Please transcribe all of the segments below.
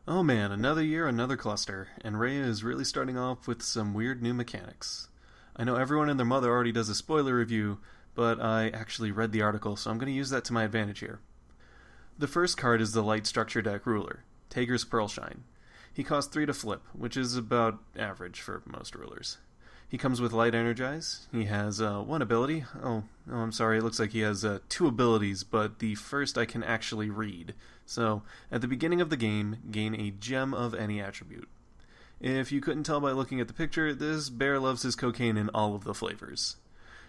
Oh man, another year, another cluster, and Reiya is really starting off with some weird new mechanics. I know everyone and their mother already does a spoiler review, but I actually read the article, so I'm going to use that to my advantage here. The first card is the Light Structure Deck Ruler, Tager's Pearlshine. He costs 3 to flip, which is about average for most rulers. He comes with Light Energize. He has one ability. I'm sorry, it looks like he has two abilities, but the first I can actually read. So, at the beginning of the game, gain a gem of any attribute. If you couldn't tell by looking at the picture, this bear loves his cocaine in all of the flavors.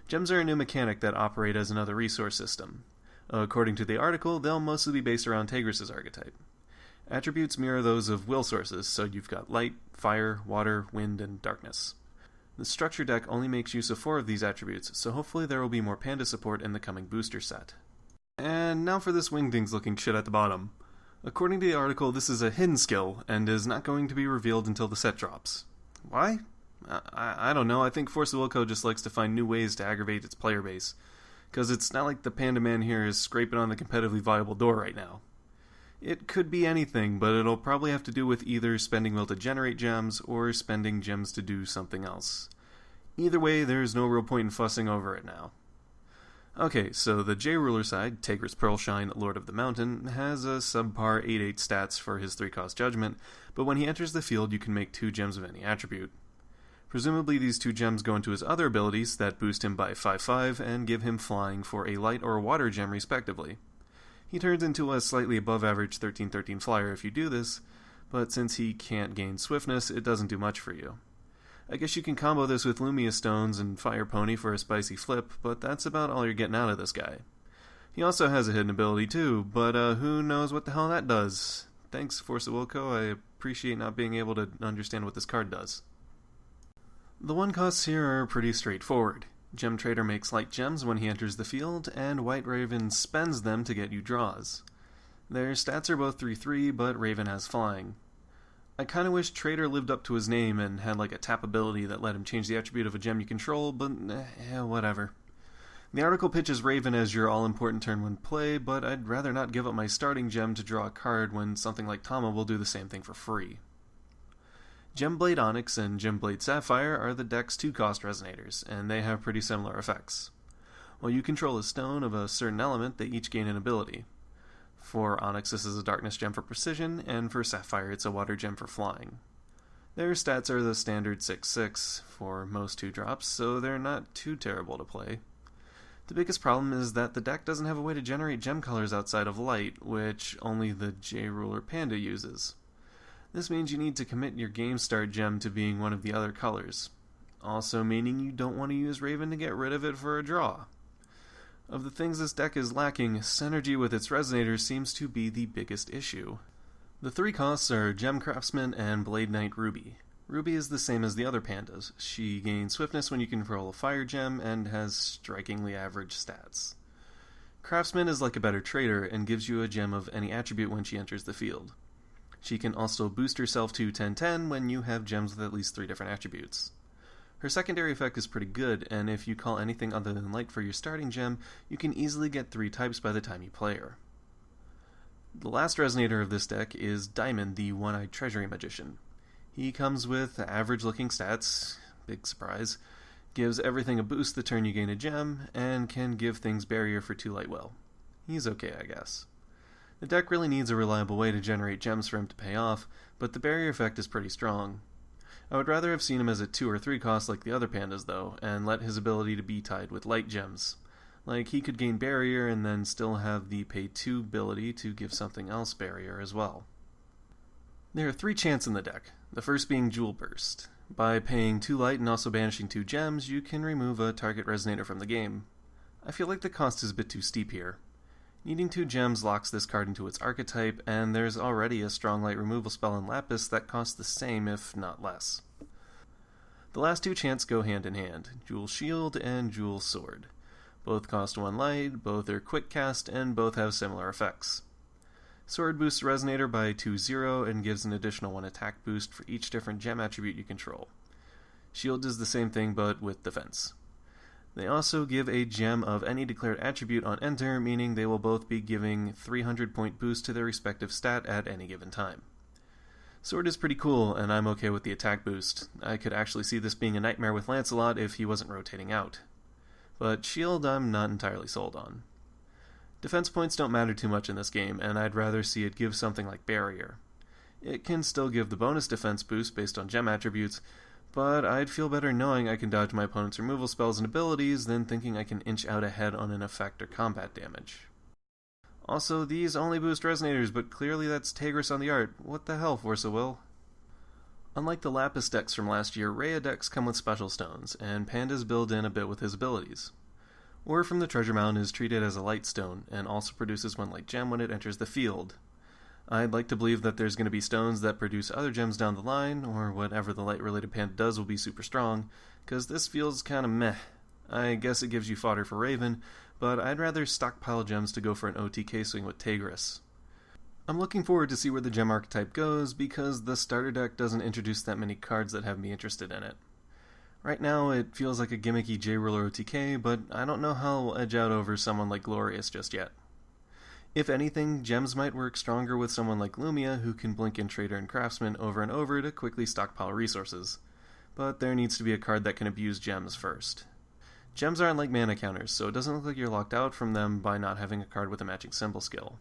Gems are a new mechanic that operate as another resource system. According to the article, they'll mostly be based around Tigris' archetype. Attributes mirror those of will sources, so you've got light, fire, water, wind, and darkness. The structure deck only makes use of 4 of these attributes, so hopefully there will be more panda support in the coming booster set. And now for this wingdings looking shit at the bottom. According to the article, this is a hidden skill, and is not going to be revealed until the set drops. Why? I don't know, I think Force of Wilco just likes to find new ways to aggravate its player base, because it's not like the Panda Man here is scraping on the competitively viable door right now. It could be anything, but it'll probably have to do with either spending will to generate gems, or spending gems to do something else. Either way, there's no real point in fussing over it now. Okay, so the J-Ruler side, Tigris Pearlshine, Lord of the Mountain, has a subpar 8-8 stats for his 3-cost Judgment, but when he enters the field you can make 2 gems of any attribute. Presumably these 2 gems go into his other abilities that boost him by 5/5 and give him flying for a light or water gem respectively. He turns into a slightly above average 13/13 flyer if you do this, but since he can't gain swiftness, it doesn't do much for you. I guess you can combo this with Lumia Stones and Fire Pony for a spicy flip, but that's about all you're getting out of this guy. He also has a hidden ability too, but who knows what the hell that does. Thanks, Force of Wilco, I appreciate not being able to understand what this card does. The one costs here are pretty straightforward. Gem Trader makes light gems when he enters the field, and White Raven spends them to get you draws. Their stats are both 3/3, but Raven has flying. I kinda wish Trader lived up to his name and had like a tap ability that let him change the attribute of a gem you control, but whatever. The article pitches Raven as your all-important turn 1 play, but I'd rather not give up my starting gem to draw a card when something like Tama will do the same thing for free. Gemblade Onyx and Gemblade Sapphire are the deck's 2-cost resonators, and they have pretty similar effects. While you control a stone of a certain element, they each gain an ability. For Onyx this is a darkness gem for precision, and for Sapphire it's a water gem for flying. Their stats are the standard 6/6 for most 2-drops, so they're not too terrible to play. The biggest problem is that the deck doesn't have a way to generate gem colors outside of light, which only the J-Ruler Panda uses. This means you need to commit your game start gem to being one of the other colors, also meaning you don't want to use Raven to get rid of it for a draw. Of the things this deck is lacking, synergy with its resonators seems to be the biggest issue. The 3 costs are Gem Craftsman and Blade Knight Ruby. Ruby is the same as the other pandas. She gains swiftness when you control a fire gem and has strikingly average stats. Craftsman is like a better trader and gives you a gem of any attribute when she enters the field. She can also boost herself to 10/10 when you have gems with at least 3 different attributes. Her secondary effect is pretty good, and if you call anything other than light for your starting gem, you can easily get 3 types by the time you play her. The last resonator of this deck is Diamond, the One-Eyed Treasury Magician. He comes with average-looking stats, big surprise, gives everything a boost the turn you gain a gem, and can give things barrier for 2 light will. He's okay, I guess. The deck really needs a reliable way to generate gems for him to pay off, but the barrier effect is pretty strong. I would rather have seen him as a 2 or 3 cost like the other pandas though, and let his ability to be tied with light gems. Like he could gain barrier and then still have the pay 2 ability to give something else barrier as well. There are 3 chants in the deck, the first being Jewel Burst. By paying 2 light and also banishing 2 gems, you can remove a target resonator from the game. I feel like the cost is a bit too steep here. Needing 2 gems locks this card into its archetype, and there's already a strong light removal spell in Lapis that costs the same, if not less. The last 2 chants go hand in hand, Jewel Shield and Jewel Sword. Both cost 1 light, both are quick cast, and both have similar effects. Sword boosts Resonator by 2/0 and gives an additional 1 attack boost for each different gem attribute you control. Shield does the same thing but with defense. They also give a gem of any declared attribute on enter, meaning they will both be giving 300 point boost to their respective stat at any given time. Sword is pretty cool, and I'm okay with the attack boost. I could actually see this being a nightmare with Lancelot if he wasn't rotating out. But shield I'm not entirely sold on. Defense points don't matter too much in this game, and I'd rather see it give something like barrier. It can still give the bonus defense boost based on gem attributes, but I'd feel better knowing I can dodge my opponent's removal spells and abilities than thinking I can inch out ahead on an effect or combat damage. Also, these only boost resonators, but clearly that's Tigris on the art. What the hell, Force of Will? Unlike the Lapis decks from last year, Reiya decks come with special stones, and Panda's build in a bit with his abilities. Ore from the treasure mound is treated as a light stone, and also produces one light gem when it enters the field. I'd like to believe that there's going to be stones that produce other gems down the line, or whatever the light-related panda does will be super strong, because this feels kinda meh. I guess it gives you fodder for Raven, but I'd rather stockpile gems to go for an OTK swing with Tigris. I'm looking forward to see where the gem archetype goes, because the starter deck doesn't introduce that many cards that have me interested in it. Right now, it feels like a gimmicky J-Ruler OTK, but I don't know how it'll edge out over someone like Glorious just yet. If anything, gems might work stronger with someone like Lumia, who can blink in Trader and Craftsman over and over to quickly stockpile resources. But there needs to be a card that can abuse gems first. Gems aren't like mana counters, so it doesn't look like you're locked out from them by not having a card with a matching symbol skill.